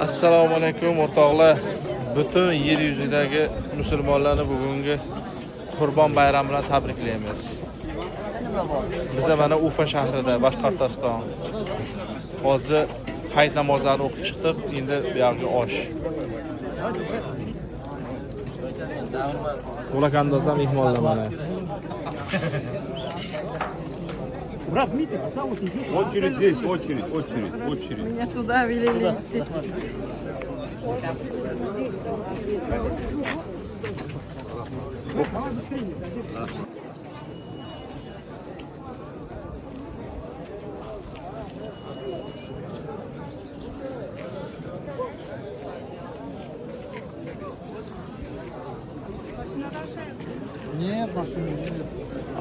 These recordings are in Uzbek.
Assalomu alaykum o'rtoqlar. Butun yer yuzidagi musulmonlarni bugungi Qurbon bayrami bilan tabriklaymiz. Biz mana Ufa shahrida, Boshqirdiston. Hozir hayit namozlarini o'qib chiqdik. Endi bu yoqqa osh. Bo'lakandozam mehmonlar mana. Очередь здесь, очередь. Меня туда велели идти.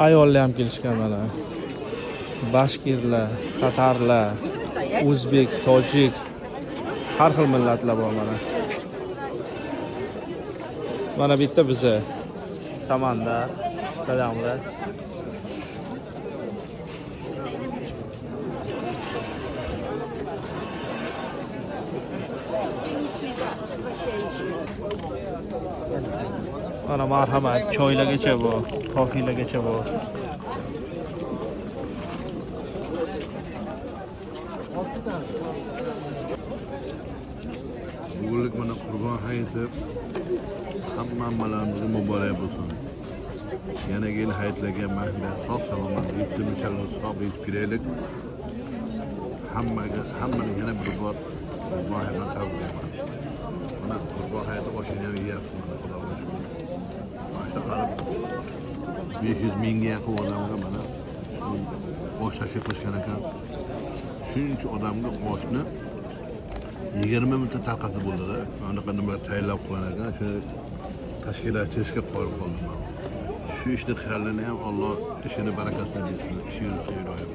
Ayollar ham kelishgan mana. Bashkirlar, tatarlar, o'zbek, tojik, har xil millatlar bor mana. Mana bitta bizi Samandar, dadamlar. Mana marhamat, choylargacha bu, kofilargacha bu. Bugunlik mana Qurbon hayiti hammalarga muborak bo'lsin. Yana yil hayitlarga mahla, sog' salomat, yurtimiz chalimiz sog' yetib kelaylik. Hammaning yana bir bor Qurbon hayitini tabriklayman. Mana Qurbon hayiti oshini ham yeyapti mana Xudoga shukr. Mana qarab 500 mingga yaqin odamga mana osh tashkil qilishgan ekan. Shuncha odamga oshni 20 minutda tarqatib bo'ldi-da. Mana qanday tayyorlab qo'ygan ekan, shu tashkilotchiga qo'yib qoldim. Shu ishni qilganlarni ham Alloh ishini barakasini bersin, ishini suyroyib.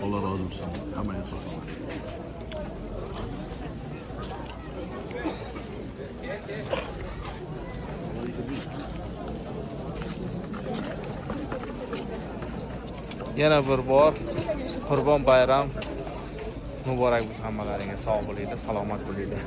Alloh rozi bo'lsin. Hammaga sog'lik. Yana bir bor Qurbon bayram muborak bo'lsin hammalaringga. Sog' bo'linglar, salomat bo'linglar.